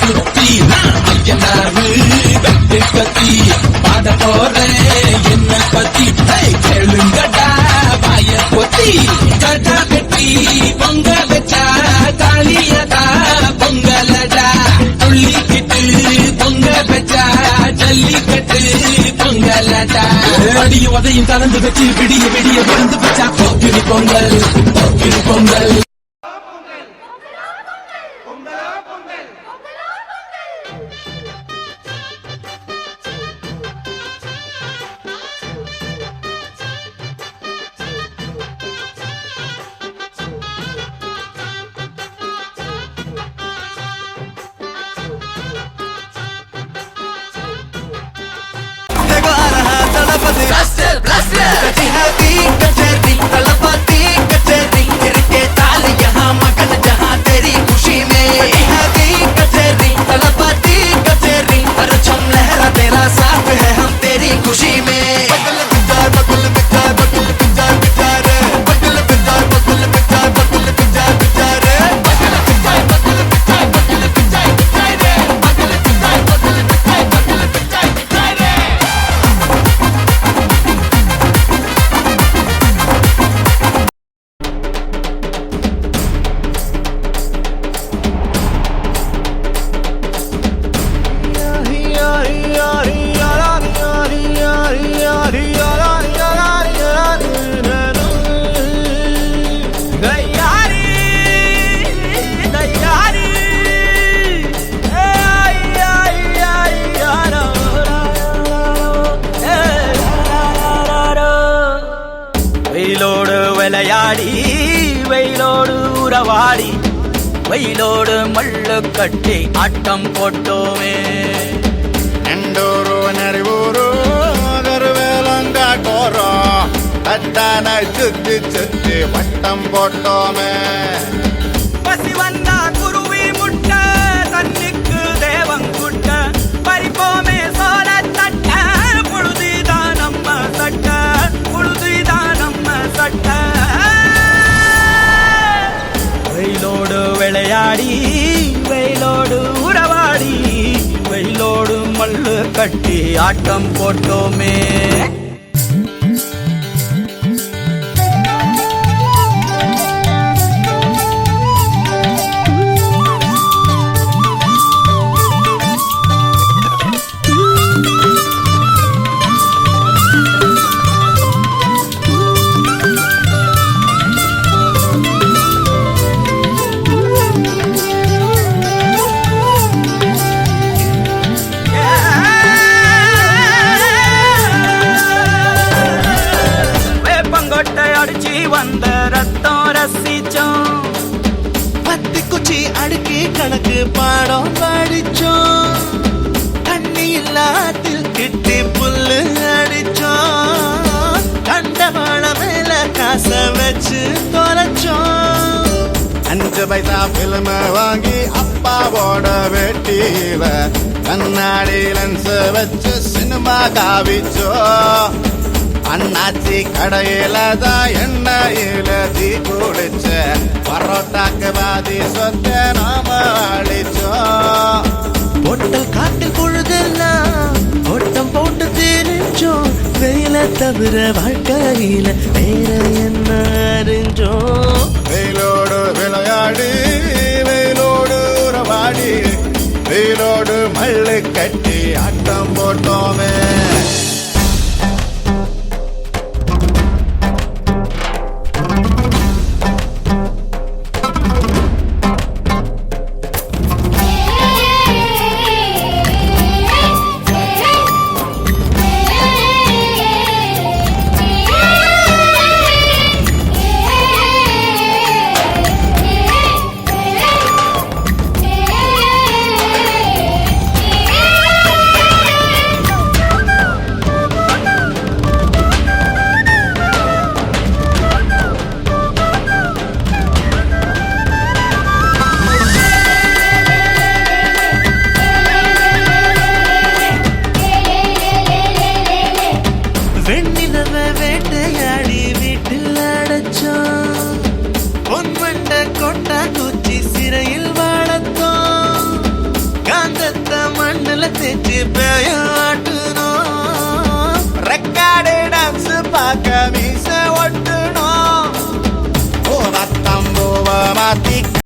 சுத்தி ஐயனாரு வெட்டு கத்தி பாட போறேன் என்ன பத்தி கேளுங்கடா வாய பொத்தி கடா வெட்டி பொங்க வச்சா தாலியதா பொங்கலடா துள்ளிக்கிட்டு பொங்க வச்சா ஜல்லிக்கட்டு பொங்கலடா அடியும் அதையும் கலந்து வச்சு விடிய விடிய விழுந்து வச்சா போக்கிரி பொங்கல் போக்கிரி பொங்கல். வெயிலோடு விளையாடி வெயிலோடு உறவாடி வெயிலோடு மல்லு கட்டி ஆட்டம் போட்டோமே எண்டூரு நரிவூரு கருவேலங்காட்டோரோ தட்டான சுத்தி சுத்தி வட்டம் போட்டோமே பசி வந்தா குருவி முட்ட தண்ணிக்கு தேவங்குட்ட பறிப்போமே சோழ தட்ட புழுதிதான் நம்ம சட்ட புழுதிதான் நம்ம சட்ட வெயிலோடு விளையாடி வெயிலோடு உறவாடி வெயிலோடு மல்லு கட்டி ஆட்டம் போட்டோமே வந்த ரத்தம் ரசிச்சோம் பத்தி குச்சி அடுக்கி கணக்கு பாடம் படிச்சோம் தண்ணி இல்லாத்தில் கிட்டி புல்லு அடிச்சோம் கண்டவாழ மேல காச வச்சு தொலைச்சோம் 5 பைசா பிலிம் வாங்கி அப்பாவோட வெட்டியில கண்ணாடி லென்ஸ் வச்சு சினிமா காவிச்சோ அண்ணாச்சி கடையில தான் எண்ணெயில தீ குளிச்ச பரோட்டாக்கு பாதி சொத்த நாம அழிச்சோம் பொட்டல் காட்டில் பொழுதெல்லாம் ஓட்டம் போட்டு தெரிஞ்சோம் வெயில தவிர வாழ்க்கையில வேற என்ன அறிஞ்சோம் வெயிலோடு விளையாடி வெயிலோடு உறவாடி வெயிலோடு மல்லு கட்டி ஆட்டம் போட்டோமே குதிச்சு பேயாட்டணும் ரெக்கார்டு டான்ஸ் பார்க்க மீச ஒட்டணும் பூவத்தம்பூவ மாத்தி